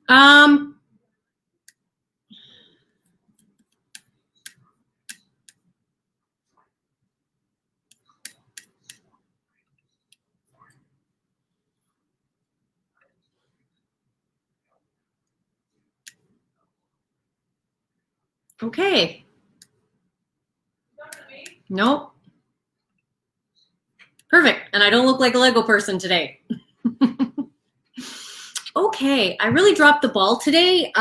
Um, okay. Nope. Perfect. And I don't look like a Lego person today. Okay. I really dropped the ball today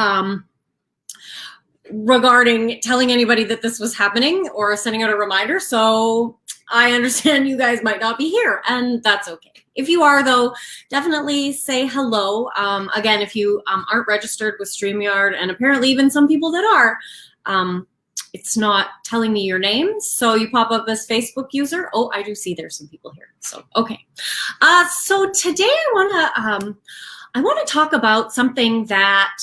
regarding telling anybody that this was happening or sending out a reminder. So I understand you guys might not be here, and that's okay. If you are, though, definitely say hello. Again, if you aren't registered with StreamYard, and apparently even some people that are, it's not telling me your name. So you pop up as Facebook user. Oh, I do see there's some people here. So, okay. So today I want to talk about something that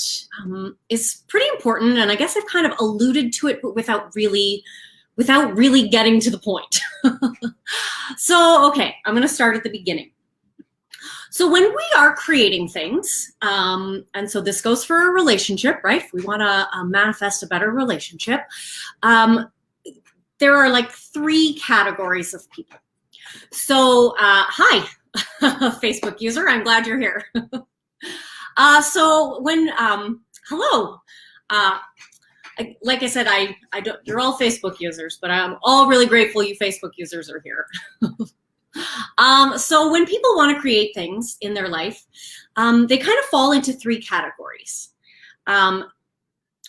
is pretty important, and I guess I've kind of alluded to it, but without really getting to the point. So, okay, I'm going to start at the beginning. So when we are creating things, and so this goes for a relationship, right? If we want to manifest a better relationship, there are like 3 categories of people. So, hi, Facebook user, I'm glad you're here. So when, hello, like I said, I don't, you're all Facebook users, but I'm all really grateful you Facebook users are here. So when people want to create things in their life, they kind of fall into 3 categories.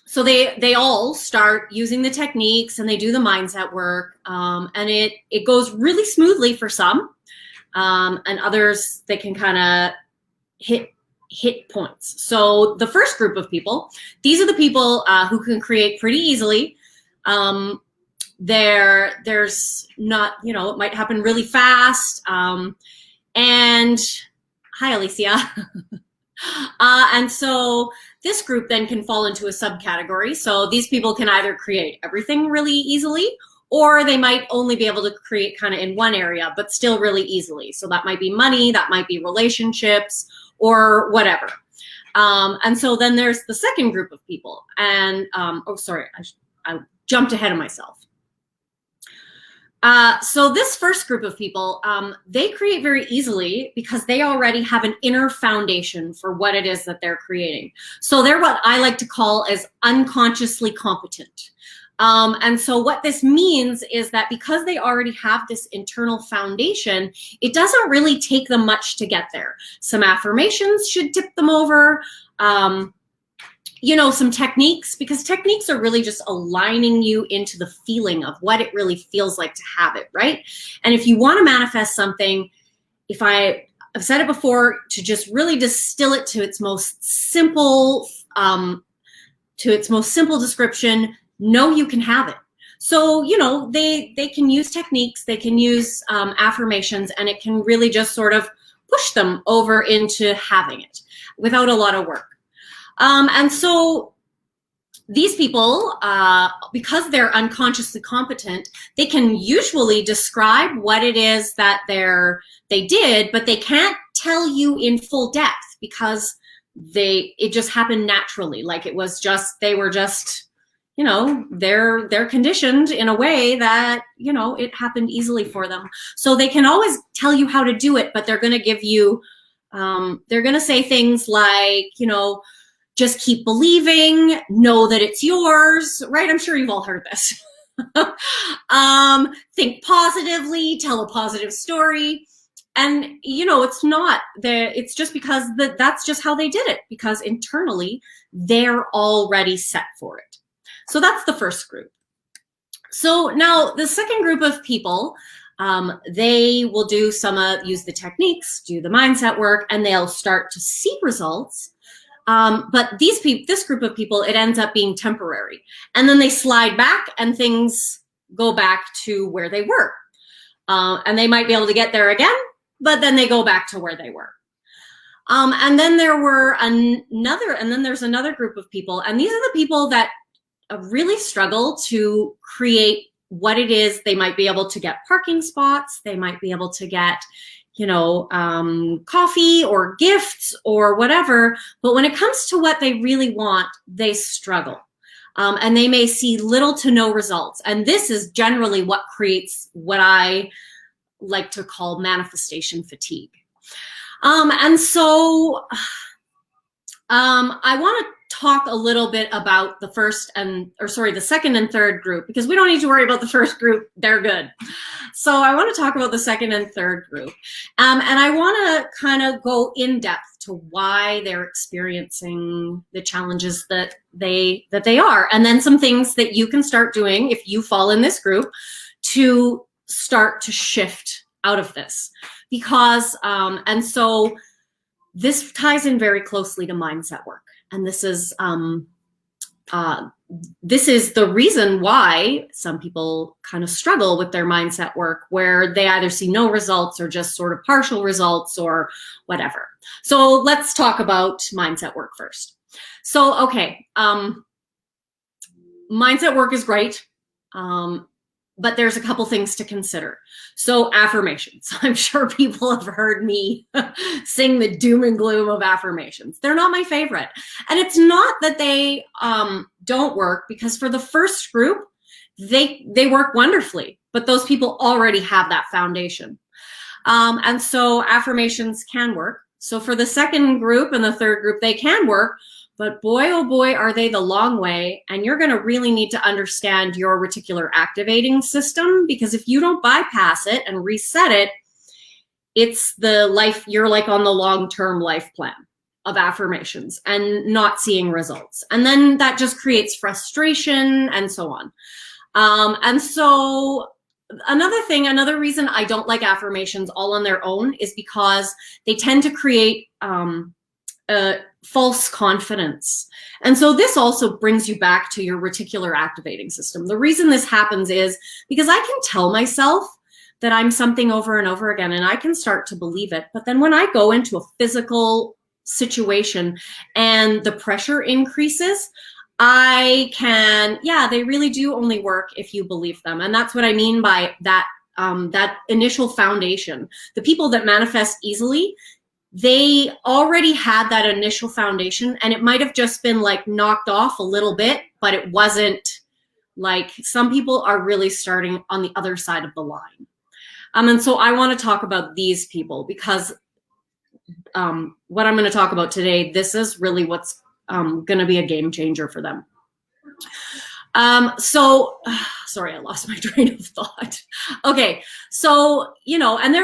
So they all start using the techniques and they do the mindset work, and it goes really smoothly for some, and others they can kind of hit points. So the first group of people, these are the people who can create pretty easily. There's not, it might happen really fast. And hi, Alicia. And so this group then can fall into a subcategory. So these people can either create everything really easily, or they might only be able to create kind of in one area, but still really easily. So that might be money, that might be relationships, or whatever. And so then there's the second group of people. And, oh, sorry, I jumped ahead of myself. So this first group of people, they create very easily because they already have an inner foundation for what it is that they're creating. So they're what I like to call as unconsciously competent. And so what this means is that because they already have this internal foundation, it doesn't really take them much to get there. Some affirmations should tip them over. Some techniques, because techniques are really just aligning you into the feeling of what it really feels like to have it, right? And if you want to manifest something, I've said it before, to just really distill it to its most simple, description, know you can have it. So, they can use techniques, they can use affirmations, and it can really just sort of push them over into having it without a lot of work. And so these people, because they're unconsciously competent, they can usually describe what it is that they did, but they can't tell you in full depth because it just happened naturally. Like it was just, they were just, they're conditioned in a way that, it happened easily for them. So they can always tell you how to do it, but they're going to give you, they're going to say things like, just keep believing, know that it's yours, right? I'm sure you've all heard this. Think positively, tell a positive story. And, it's just because that's just how they did it, because internally they're already set for it. So that's the first group. So now the second group of people, they will do use the techniques, do the mindset work, and they'll start to see results. But this group of people, it ends up being temporary. And then they slide back and things go back to where they were. And they might be able to get there again, but then they go back to where they were. And then there's another group of people, and these are the people that really struggle to create what it is. They might be able to get parking spots. They might be able to get, you know, coffee or gifts or whatever. But when it comes to what they really want, they struggle. And they may see little to no results. And this is generally what creates what I like to call manifestation fatigue. And so I want to talk a little bit about the the second and third group, because we don't need to worry about the first group. They're good. So I want to talk about the second and third group. And I want to kind of go in depth to why they're experiencing the challenges that they are. And then some things that you can start doing if you fall in this group to start to shift out of this. Because, and so this ties in very closely to mindset work. And this is the reason why some people kind of struggle with their mindset work, where they either see no results or just sort of partial results or whatever. So let's talk about mindset work first. So, okay, mindset work is great. But there's a couple things to consider. So affirmations. I'm sure people have heard me sing the doom and gloom of affirmations. They're not my favorite. And it's not that they don't work, because for the first group, they work wonderfully, but those people already have that foundation. And so affirmations can work. So for the second group and the third group, they can work. But boy, oh boy, are they the long way. And you're going to really need to understand your reticular activating system, because if you don't bypass it and reset it, it's the life, you're like on the long-term life plan of affirmations and not seeing results. And then that just creates frustration and so on. And so another reason I don't like affirmations all on their own is because they tend to create false confidence. And so this also brings you back to your reticular activating system. The reason this happens is because I can tell myself that I'm something over and over again, and I can start to believe it. But then when I go into a physical situation and the pressure increases, I can, yeah, they really do only work if you believe them. And that's what I mean by that, that initial foundation. The people that manifest easily, they already had that initial foundation, and it might have just been like knocked off a little bit, but it wasn't like, some people are really starting on the other side of the line. And so I want to talk about these people, because what I'm going to talk about today, this is really what's going to be a game changer for them. So, sorry, I lost my train of thought. Okay, so, you know, and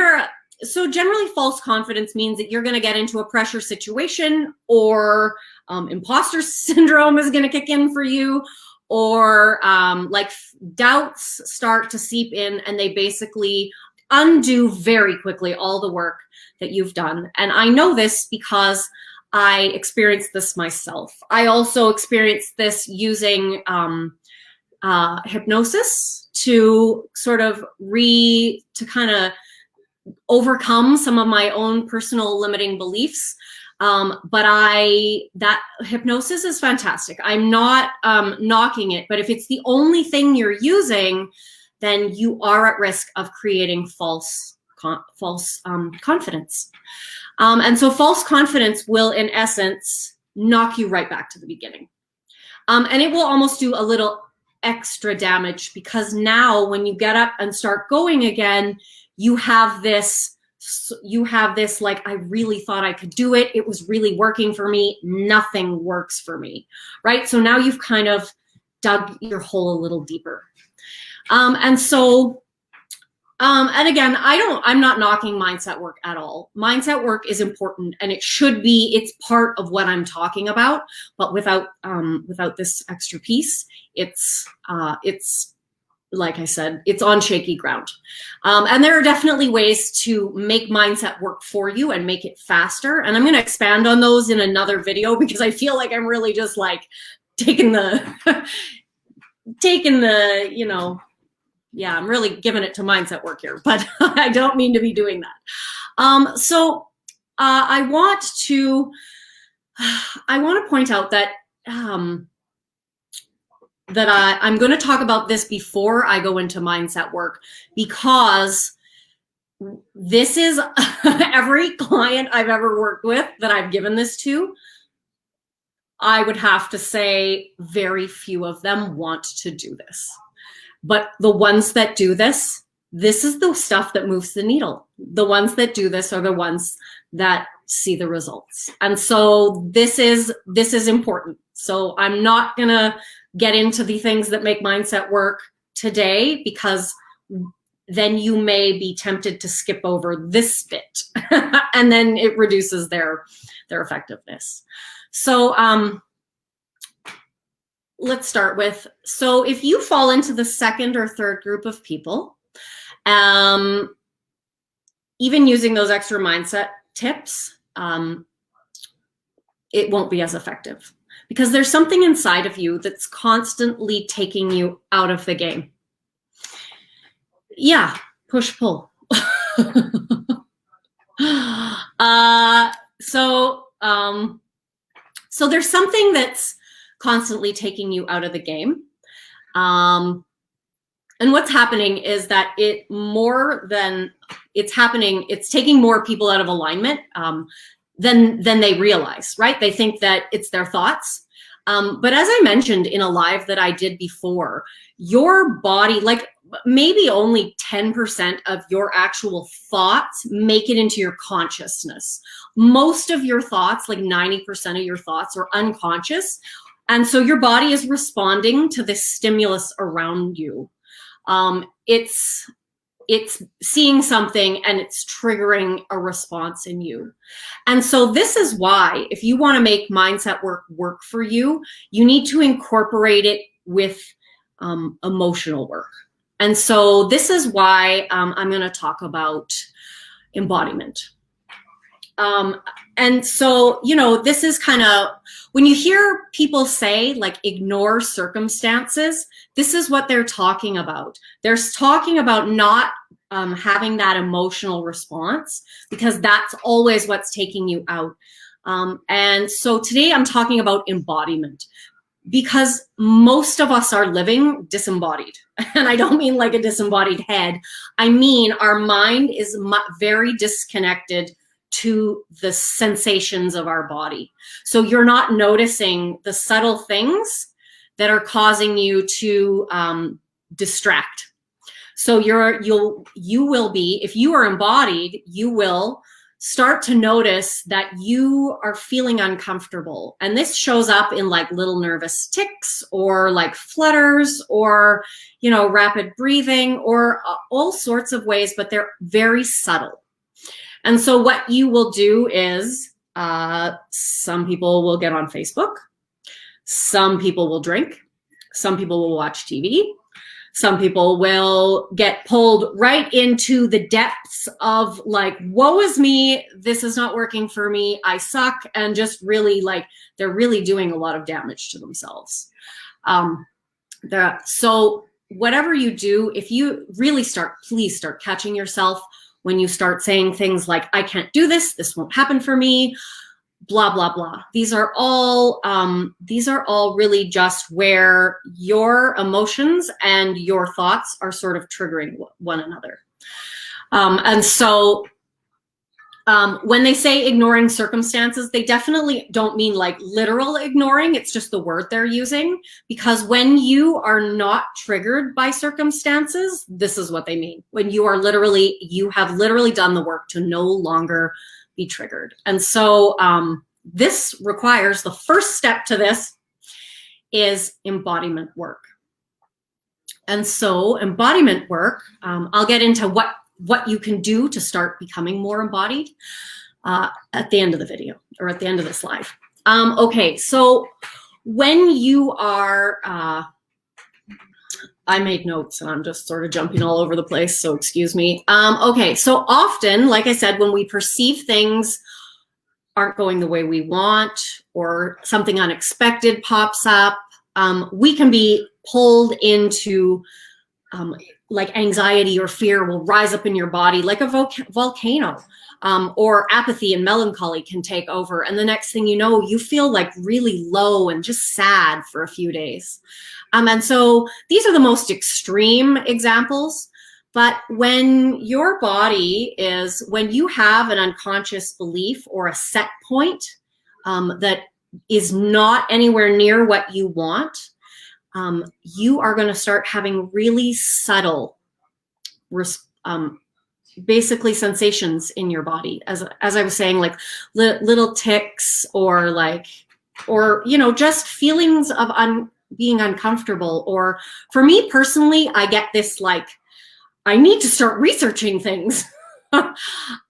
so generally false confidence means that you're going to get into a pressure situation, or imposter syndrome is going to kick in for you, or like doubts start to seep in, and they basically undo very quickly all the work that you've done. And I know this because I experienced this myself. I also experienced this using hypnosis to sort of kind of overcome some of my own personal limiting beliefs. But that hypnosis is fantastic. I'm not knocking it, but if it's the only thing you're using, then you are at risk of creating false confidence. And so false confidence will, in essence, knock you right back to the beginning. And it will almost do a little extra damage, because now when you get up and start going again, you have this like, I really thought I could do it. It was really working for me. Nothing works for me, right? So now you've kind of dug your hole a little deeper. And so, and again, I'm not knocking mindset work at all. Mindset work is important, and it should be, it's part of what I'm talking about, but without this extra piece, it's like I said, it's on shaky ground. And there are definitely ways to make mindset work for you and make it faster. And I'm going to expand on those in another video, because I feel like I'm really just like taking the, you know, yeah, I'm really giving it to mindset work here, but I don't mean to be doing that. So I want to point out that that I'm going to talk about this before I go into mindset work, because this is every client I've ever worked with that I've given this to, I would have to say very few of them want to do this. But the ones that do this, this is the stuff that moves the needle. The ones that do this are the ones that see the results. And so this is important. So I'm not gonna get into the things that make mindset work today, because then you may be tempted to skip over this bit and then it reduces their effectiveness. So let's start with, so if you fall into the second or third group of people, even using those extra mindset tips, it won't be as effective, because there's something inside of you that's constantly taking you out of the game. Yeah, push pull. So there's something that's constantly taking you out of the game. And what's happening is that it's taking more people out of alignment than they realize, right? They think that it's their thoughts. But as I mentioned in a live that I did before, your body, like maybe only 10% of your actual thoughts make it into your consciousness. Most of your thoughts, like 90% of your thoughts, are unconscious. And so your body is responding to this stimulus around you. It's seeing something and it's triggering a response in you. And so this is why, if you want to make mindset work for you, you need to incorporate it with emotional work. And so this is why I'm going to talk about embodiment. And so, you know, this is kind of, when you hear people say like ignore circumstances, this is what they're talking about. They're talking about not having that emotional response, because that's always what's taking you out. And so today I'm talking about embodiment, because most of us are living disembodied. And I don't mean like a disembodied head. I mean, our mind is very disconnected to the sensations of our body. So you're not noticing the subtle things that are causing you to distract. So you will be, if you are embodied, you will start to notice that you are feeling uncomfortable. And this shows up in like little nervous tics, or like flutters, or, you know, rapid breathing, or all sorts of ways, but they're very subtle. And so what you will do is, some people will get on Facebook, some people will drink, some people will watch TV, some people will get pulled right into the depths of like, woe is me, this is not working for me, I suck, and just really like, they're really doing a lot of damage to themselves. So whatever you do, if you really please start catching yourself when you start saying things like, I can't do this, this won't happen for me, blah, blah, blah. These are all really just where your emotions and your thoughts are sort of triggering one another. And so when they say ignoring circumstances, they definitely don't mean like literal ignoring. It's just the word they're using, because when you are not triggered by circumstances, this is what they mean. When you have literally done the work to no longer be triggered. And so this requires, the first step to this is embodiment work. And so embodiment work, I'll get into what you can do to start becoming more embodied at the end of the video, or at the end of this live. Okay, so when you are, I made notes and I'm just sort of jumping all over the place, so excuse me. Okay, so often, like I said, when we perceive things aren't going the way we want, or something unexpected pops up, we can be pulled into like anxiety or fear will rise up in your body like a volcano. Or apathy and melancholy can take over. And the next thing you know, you feel like really low and just sad for a few days. And so these are the most extreme examples. But when your body is, when you have an unconscious belief or a set point that is not anywhere near what you want, you are going to start having really subtle basically sensations in your body, as I was saying, like little ticks or just feelings of being uncomfortable. Or for me personally, I get this like, I need to start researching things.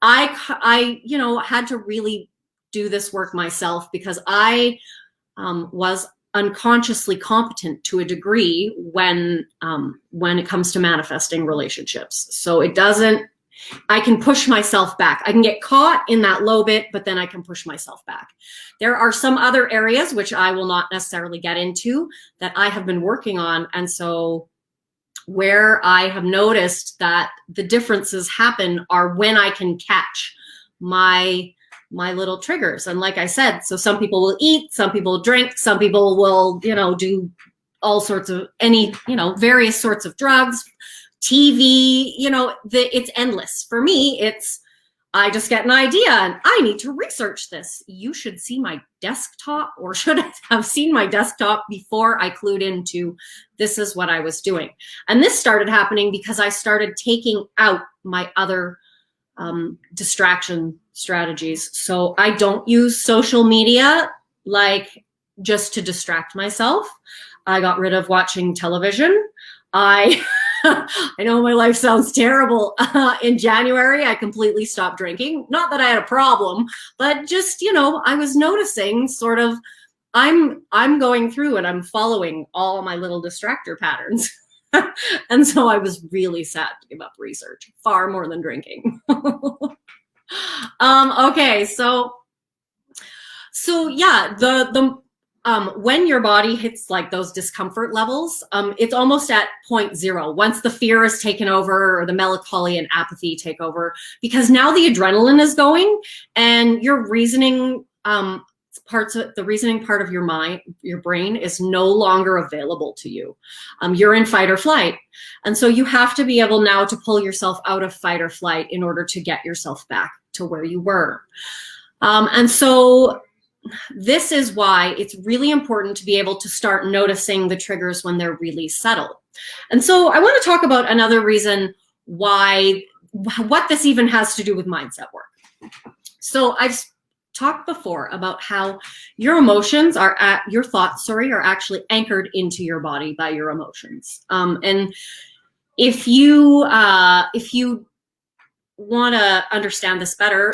I had to really do this work myself because I was unconsciously competent to a degree when it comes to manifesting relationships. So I can push myself back. I can get caught in that low bit, but then I can push myself back. There are some other areas, which I will not necessarily get into, that I have been working on. And so where I have noticed that the differences happen are when I can catch my little triggers. And like I said, so some people will eat, some people will drink, some people will, do all sorts of various sorts of drugs, TV, it's endless. For me, I just get an idea and I need to research this. You should see my desktop, or should have seen my desktop before I clued into this is what I was doing. And this started happening because I started taking out my other distraction strategies. So I don't use social media like just to distract myself. I got rid of watching television. I know my life sounds terrible. In January, I completely stopped drinking. Not that I had a problem, but just, I was noticing sort of, I'm going through and I'm following all my little distractor patterns. And so I was really sad to give up research, far more than drinking. Okay, so yeah, when your body hits like those discomfort levels, it's almost at point zero. Once the fear is taken over or the melancholy and apathy take over, because now the adrenaline is going and your reasoning the reasoning part of your mind, your brain is no longer available to you. You're in fight or flight. And so you have to be able now to pull yourself out of fight or flight in order to get yourself back to where you were. And so this is why it's really important to be able to start noticing the triggers when they're really subtle. And so I want to talk about another reason what this even has to do with mindset work. So I've talked before about how your emotions your thoughts are actually anchored into your body by your emotions. And if you want to understand this better,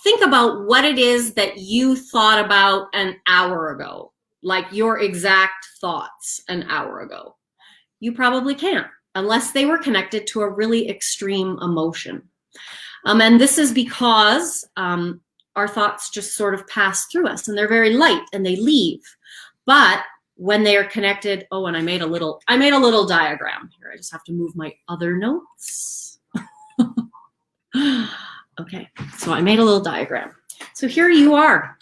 think about what it is that you thought about an hour ago, like your exact thoughts an hour ago. You probably can't, unless they were connected to a really extreme emotion. And this is because our thoughts just sort of pass through us and they're very light and they leave. But when they are connected, and I made a little diagram here. I just have to move my other notes. Okay, so I made a little diagram. So here you are.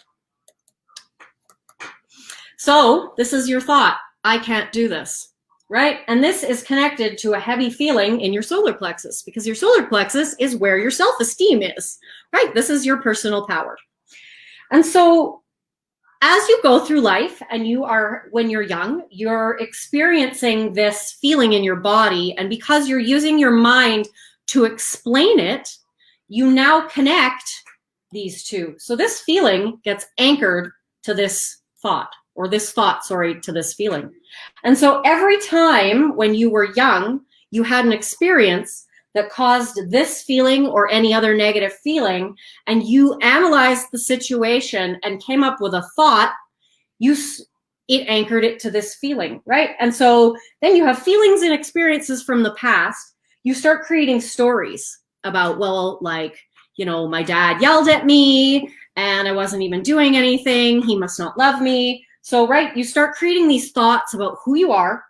So this is your thought. I can't do this, right? And this is connected to a heavy feeling in your solar plexus, because your solar plexus is where your self-esteem is, right? This is your personal power. And so as you go through life and when you're young, you're experiencing this feeling in your body. And because you're using your mind to explain it, you now connect these two. So this feeling gets anchored to this thought, or this thought, to this feeling. And so every time when you were young, you had an experience that caused this feeling or any other negative feeling, and you analyzed the situation and came up with a thought, it anchored it to this feeling, right? And so then you have feelings and experiences from the past. You start creating stories about, my dad yelled at me and I wasn't even doing anything. He must not love me. So, right, you start creating these thoughts about who you are,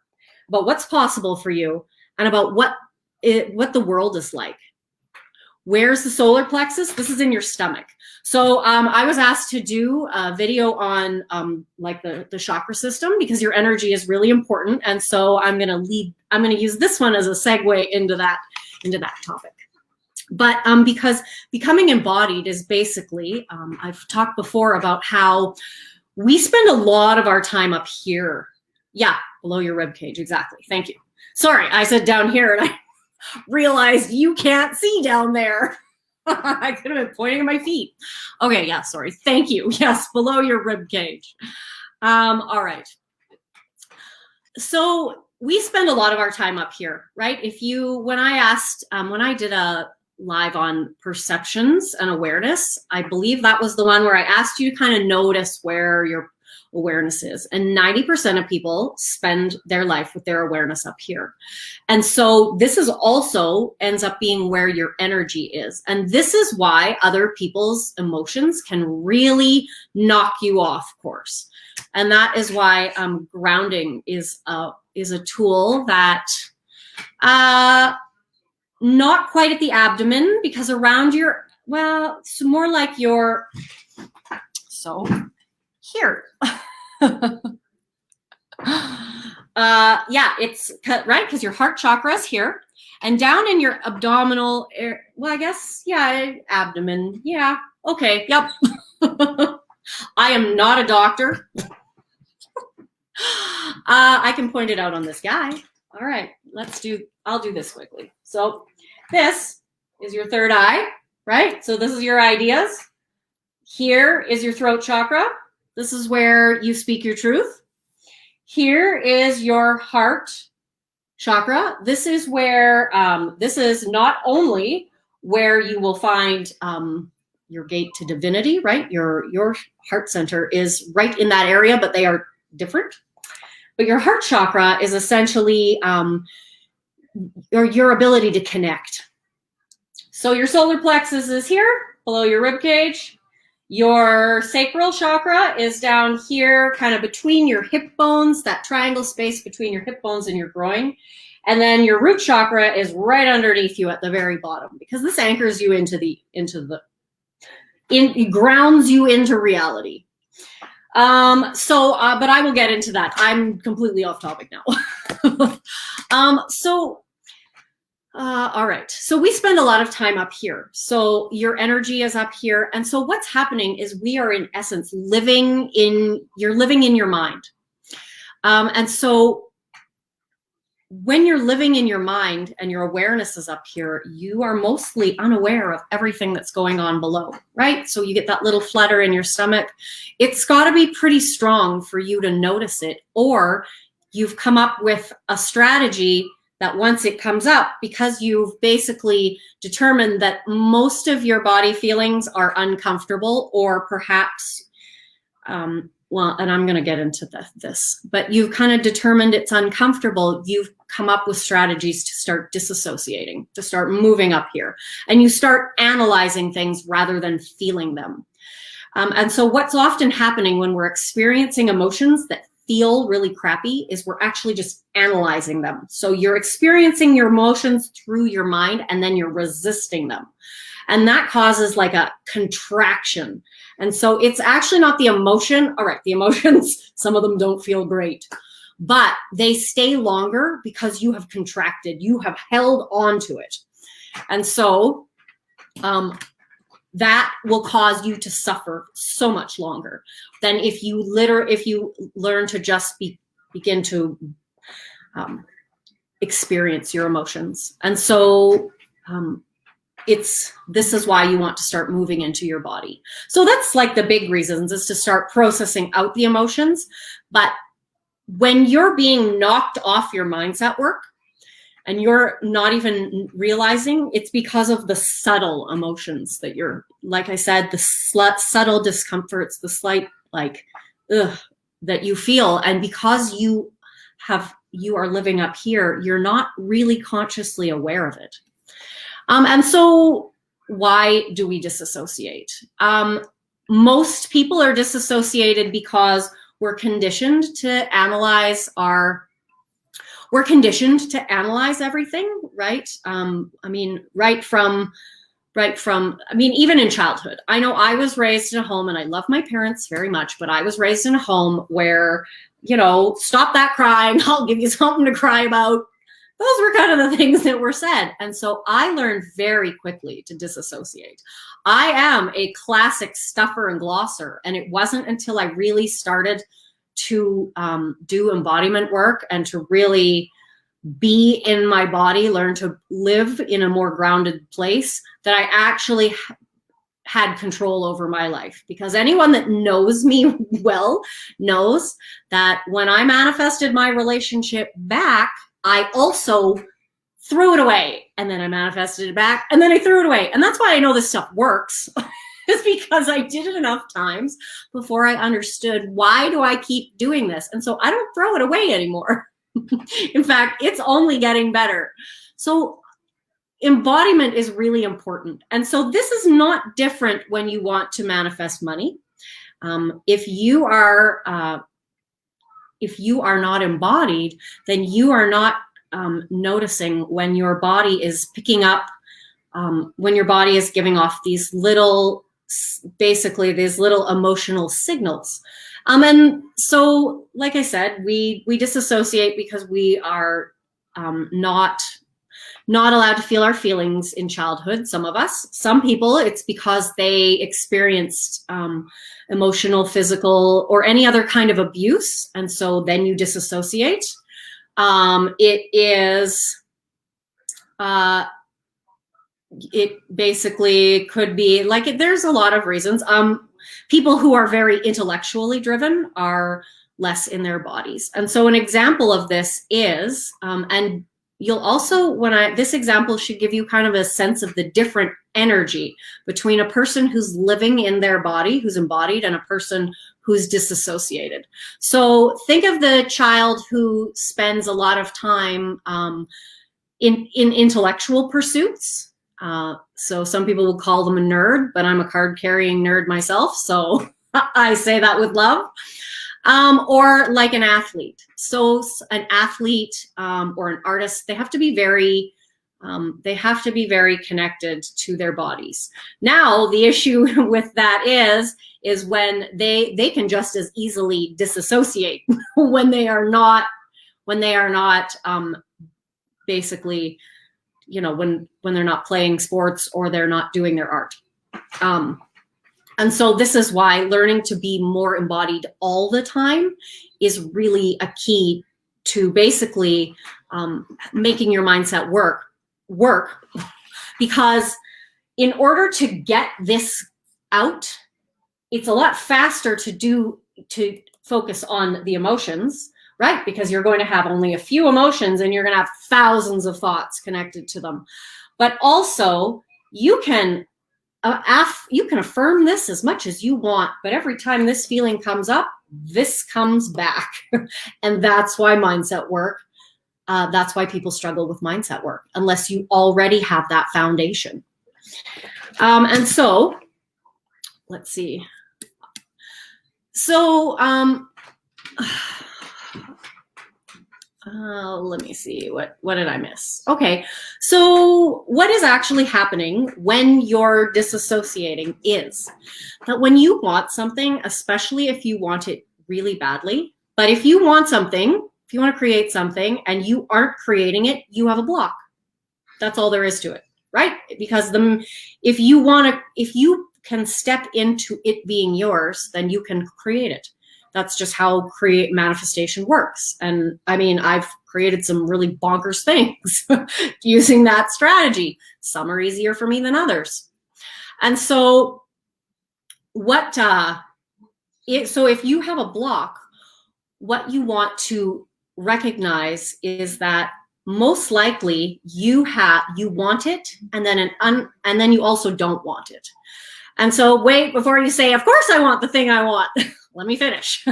about what's possible for you. and about what the world is like. Where's the solar plexus? This is in your stomach. So I was asked to do a video on like the chakra system, because your energy is really important. And so I'm going to use this one as a segue into that topic. But because becoming embodied is basically, I've talked before about how we spend a lot of our time up here. Yeah, below your rib cage. Exactly. Thank you. Sorry, I said down here and I realized you can't see down there. I could have been pointing at my feet. Okay, yeah, sorry. Thank you. Yes, below your rib cage. All right. So we spend a lot of our time up here, right? When I did a live on perceptions and awareness, I believe that was the one where I asked you to kind of notice where your awareness is. And 90% of people spend their life with their awareness up here. And so this is also ends up being where your energy is. And this is why other people's emotions can really knock you off course. And that is why grounding is a tool that not quite at the abdomen, because around your, well, it's more like your, so here. Yeah, it's right, because your heart chakra is here, and down in your abdominal air, well, I guess, yeah, abdomen. Yeah, okay, yep. I am not a doctor. I can point it out on this guy. All right, I'll do this quickly. So this is your third eye, right? So this is your ideas. Here is your throat chakra. This is where you speak your truth. Here is your heart chakra. This is where, this is not only where you will find your gate to divinity, right? Your heart center is right in that area, but they are different. But your heart chakra is essentially your ability to connect. So your solar plexus is here, below your rib cage. Your sacral chakra is down here, kind of between your hip bones, that triangle space between your hip bones and your groin. And then your root chakra is right underneath you at the very bottom, because this anchors you it grounds you into reality. But I will get into that. I'm completely off topic now. All right. So we spend a lot of time up here. So your energy is up here. And so what's happening is we are in essence you're living in your mind. And so when you're living in your mind and your awareness is up here, you are mostly unaware of everything that's going on below, right? So you get that little flutter in your stomach. It's got to be pretty strong for you to notice it, or you've come up with a strategy that once it comes up, because you've basically determined that most of your body feelings are uncomfortable, or perhaps, well, and I'm going to get into this, but you've kind of determined it's uncomfortable. You've come up with strategies to start disassociating, to start moving up here, and you start analyzing things rather than feeling them. And so what's often happening when we're experiencing emotions that feel really crappy is we're actually just analyzing them. So you're experiencing your emotions through your mind, and then you're resisting them. And that causes like a contraction. And so it's actually not the emotion. All right, the emotions, some of them don't feel great, but they stay longer because you have contracted, you have held on to it. And so that will cause you to suffer so much longer than if you learn to just begin to experience your emotions. And so this is why you want to start moving into your body. So that's like the big reasons, is to start processing out the emotions. But when you're being knocked off your mindset work and you're not even realizing, it's because of the subtle emotions that you're, like I said, the subtle discomforts, the slight like that you feel. And because you are living up here, you're not really consciously aware of it. And so why do we disassociate? Most people are disassociated because we're conditioned to analyze our we're conditioned to analyze everything, right? I mean, I mean, even in childhood, I know I was raised in a home, and I love my parents very much, but I was raised in a home where, you know, stop that crying, I'll give you something to cry about. Those were kind of the things that were said. And so I learned very quickly to disassociate. I am a classic stuffer and glosser, and it wasn't until I really started to do embodiment work and to really be in my body, learn to live in a more grounded place, that I actually had control over my life. Because anyone that knows me well knows that when I manifested my relationship back, I also threw it away, and then I manifested it back, and then I threw it away. And that's why I know this stuff works, is because I did it enough times before I understood, why do I keep doing this? And so I don't throw it away anymore. In fact, it's only getting better. So embodiment is really important. And so this is not different when you want to manifest money. If you are not embodied, then you are not noticing when your body is picking up, when your body is giving off these little, basically these little emotional signals. And so, like I said, we disassociate because we are not allowed to feel our feelings in childhood. Some of us, some people, it's because they experienced emotional, physical, or any other kind of abuse. And so then you disassociate. It basically could be like, there's a lot of reasons. People who are very intellectually driven are less in their bodies. And so an example of this is, and you'll also, this example should give you kind of a sense of the different energy between a person who's living in their body, who's embodied, and a person who's disassociated. So think of the child who spends a lot of time in intellectual pursuits. So some people would call them a nerd, but I'm a card-carrying nerd myself, so I say that with love. Or like an athlete. So an athlete or an artist, they have to be very connected to their bodies. Now, the issue with that is when they can just as easily disassociate when they are not basically, you know, when they're not playing sports or they're not doing their art. And so this is why learning to be more embodied all the time is really a key to basically making your mindset work. Because in order to get this out, it's a lot faster to focus on the emotions, right? Because you're going to have only a few emotions and you're going to have thousands of thoughts connected to them. But also, you can affirm this as much as you want, but every time this feeling comes up, this comes back. And that's why mindset work, that's why people struggle with mindset work, unless you already have that foundation. And so, let's see. So, let me see, what did I miss? Okay, so what is actually happening when you're disassociating is that when you want something, especially if you want it really badly, but if you want something, if you want to create something and you aren't creating it, you have a block. That's all there is to it, right? Because if you can step into it being yours, then you can create it. That's just how manifestation works. And I mean, I've created some really bonkers things using that strategy. Some are easier for me than others. And so so if you have a block, what you want to recognize is that most likely you want it, and then you also don't want it. And so wait before you say, of course I want the thing I want. Let me finish.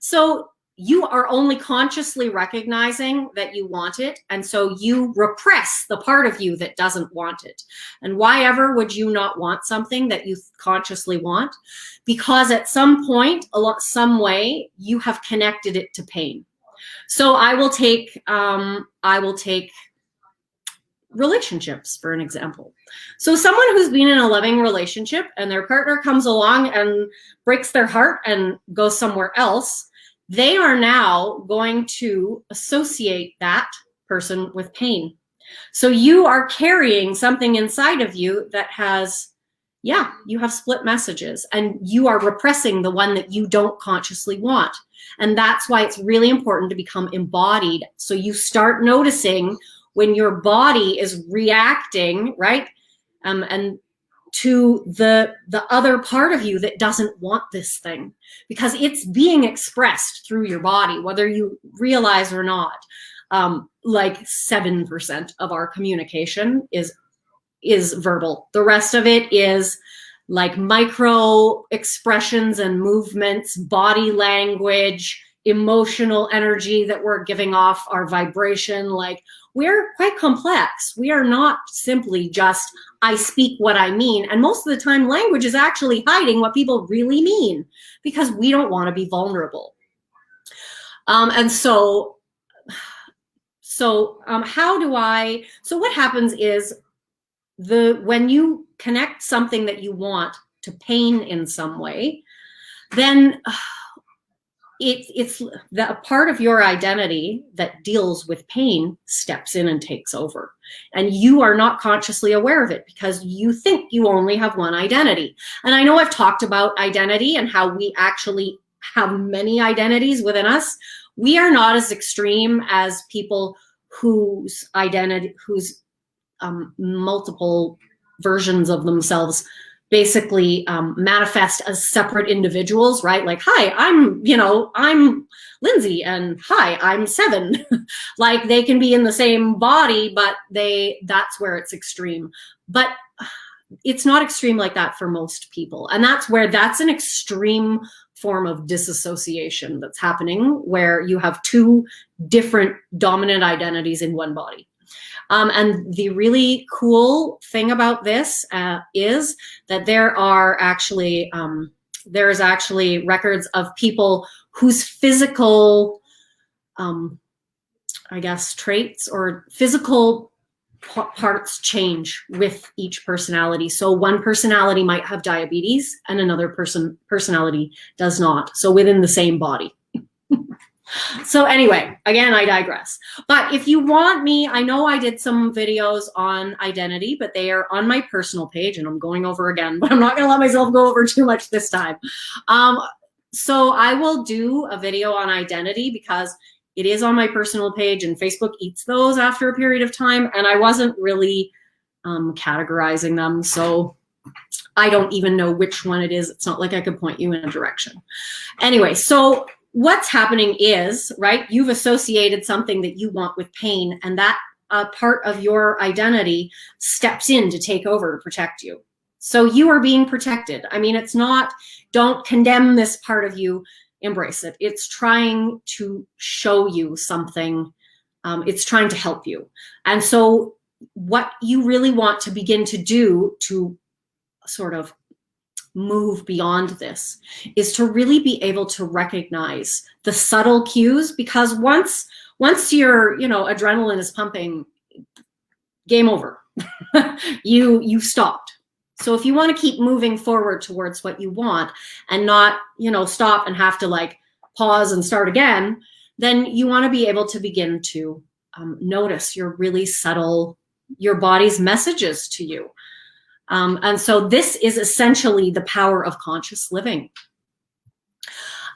So you are only consciously recognizing that you want it. And so you repress the part of you that doesn't want it. And why ever would you not want something that you consciously want? Because at some point, some way, you have connected it to pain. So I will take relationships for an example. So someone who's been in a loving relationship and their partner comes along and breaks their heart and goes somewhere else, they are now going to associate that person with pain. So you are carrying something inside of you that has, yeah, you have split messages, and you are repressing the one that you don't consciously want. And that's why it's really important to become embodied. So you start noticing when your body is reacting, right? And to the other part of you that doesn't want this thing, because it's being expressed through your body, whether you realize or not. Like 7% of our communication is verbal. The rest of it is like micro expressions and movements, body language, emotional energy that we're giving off, our vibration. Like, we're quite complex. We are not simply just, I speak what I mean. And most of the time, language is actually hiding what people really mean, because we don't want to be vulnerable. And so what happens is, when you connect something that you want to pain in some way, then it's the part of your identity that deals with pain steps in and takes over. And you are not consciously aware of it because you think you only have one identity. And I know I've talked about identity and how we actually have many identities within us. We are not as extreme as people whose multiple versions of themselves basically manifest as separate individuals, right? Like, hi, I'm Lindsay, and hi, I'm Seven. Like, they can be in the same body, but that's where it's extreme. But it's not extreme like that for most people. And that's an extreme form of disassociation that's happening, where you have two different dominant identities in one body. And the really cool thing about this is that there's actually records of people whose physical, I guess, traits or physical parts change with each personality. So one personality might have diabetes and another personality does not. So within the same body. So anyway, again, I digress. But if you want me, I know I did some videos on identity, but they are on my personal page, and I'm going over again, but I'm not going to let myself go over too much this time. So I will do a video on identity because it is on my personal page, and Facebook eats those after a period of time, and I wasn't really categorizing them. So I don't even know which one it is. It's not like I could point you in a direction. Anyway, so what's happening is, right, you've associated something that you want with pain, and that part of your identity steps in to take over to protect you. So you are being protected. I mean, it's not, don't condemn this part of you, embrace it. It's trying to show you something. It's trying to help you. And so what you really want to begin to do to sort of move beyond this is to really be able to recognize the subtle cues, because once your adrenaline is pumping, game over. You've stopped. So if you want to keep moving forward towards what you want and not stop and have to like pause and start again, then you want to be able to begin to notice your really subtle, your body's messages to you. And so this is essentially the power of conscious living.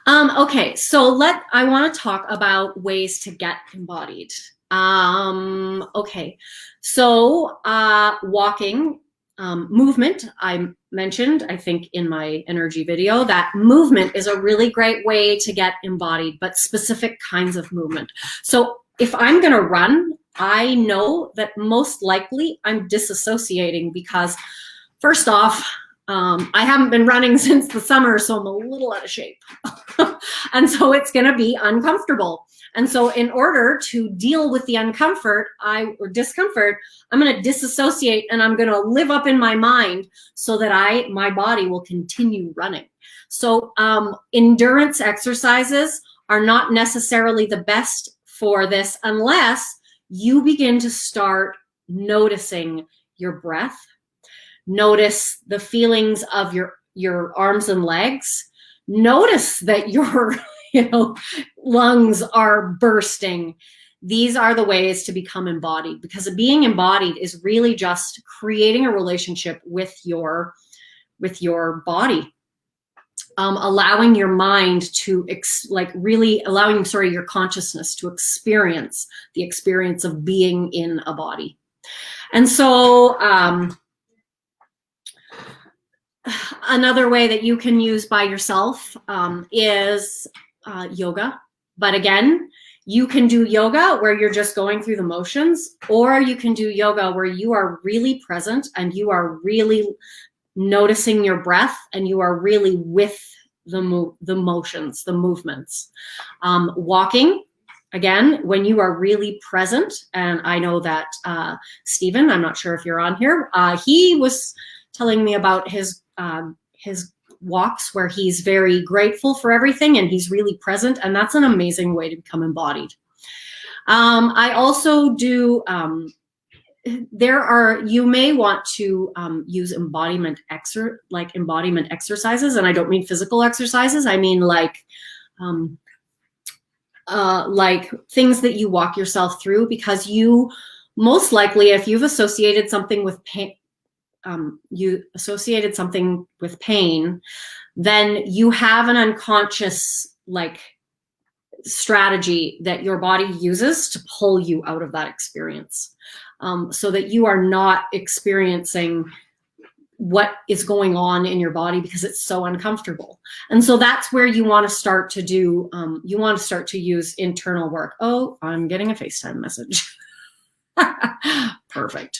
Okay, so I want to talk about ways to get embodied. Okay, so walking, movement, I mentioned, I think in my energy video, that movement is a really great way to get embodied, but specific kinds of movement. So if I'm going to run, I know that most likely I'm disassociating because, first off, I haven't been running since the summer, so I'm a little out of shape. And so it's going to be uncomfortable. And so in order to deal with the discomfort, I'm going to disassociate, and I'm going to live up in my mind so that my body will continue running. So endurance exercises are not necessarily the best for this unless you begin to start noticing your breath, notice the feelings of your arms and legs, notice that your lungs are bursting. These are the ways to become embodied, because being embodied is really just creating a relationship with your body. Allowing your mind to allowing your consciousness to experience the experience of being in a body. And so another way that you can use by yourself is yoga. But again, you can do yoga where you're just going through the motions, or you can do yoga where you are really present and you are really noticing your breath and you are really with the motions, the movements. Walking, again, when you are really present, and I know that Stephen, I'm not sure if you're on here, he was telling me about his walks where he's very grateful for everything and he's really present, and that's an amazing way to become embodied. I also do, you may want to use embodiment exercises, and I don't mean physical exercises. I mean like things that you walk yourself through, because you most likely, if you've associated something with pain, then you have an unconscious strategy that your body uses to pull you out of that experience, so that you are not experiencing what is going on in your body because it's so uncomfortable. And so that's where you want to start to do, you want to start to use internal work. Oh, I'm getting a FaceTime message. Perfect.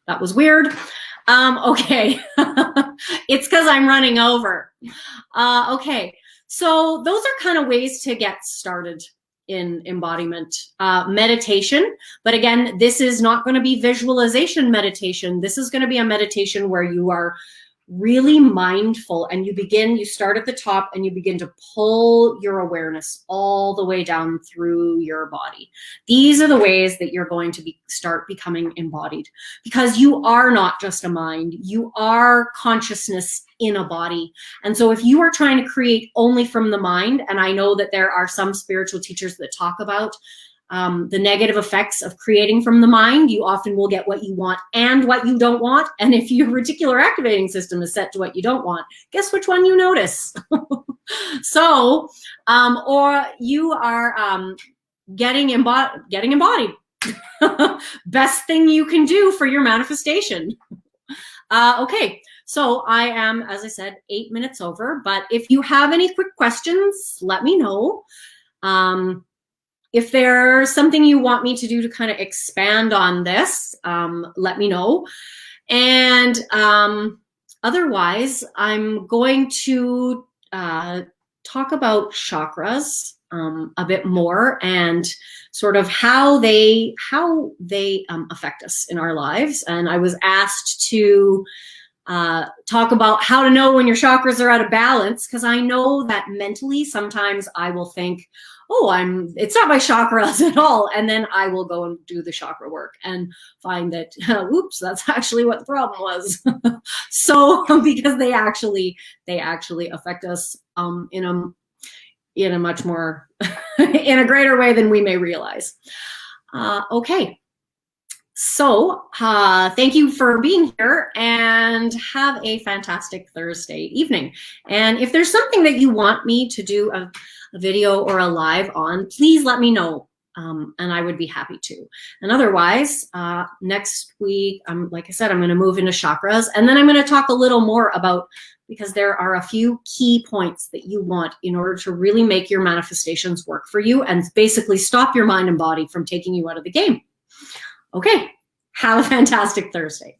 That was weird. Okay. It's because I'm running over. Okay. So those are kind of ways to get started in embodiment. Meditation, but again, this is not going to be visualization meditation. This is going to be a meditation where you are really mindful and you start at the top and you begin to pull your awareness all the way down through your body. These are the ways that you're going to start becoming embodied, because you are not just a mind, you are consciousness in a body. And so if you are trying to create only from the mind, and I know that there are some spiritual teachers that talk about the negative effects of creating from the mind, you often will get what you want and what you don't want. And if your reticular activating system is set to what you don't want, guess which one you notice? So, or you are getting embodied. Best thing you can do for your manifestation. Okay, so I am, as I said, 8 minutes over, but if you have any quick questions, let me know. If there's something you want me to do to kind of expand on this, let me know. And otherwise, I'm going to talk about chakras a bit more, and sort of how they affect us in our lives. And I was asked to talk about how to know when your chakras are out of balance, because I know that mentally sometimes I will think, oh, it's not my chakras at all. And then I will go and do the chakra work and find that, oops, that's actually what the problem was. So, because they actually affect us in a much more, in a greater way than we may realize. Okay. So thank you for being here, and have a fantastic Thursday evening. And if there's something that you want me to do a video or a live on, please let me know, and I would be happy to. And otherwise, next week, like I said, I'm going to move into chakras, and then I'm going to talk a little more about, because there are a few key points that you want in order to really make your manifestations work for you and basically stop your mind and body from taking you out of the game. Okay, have a fantastic Thursday.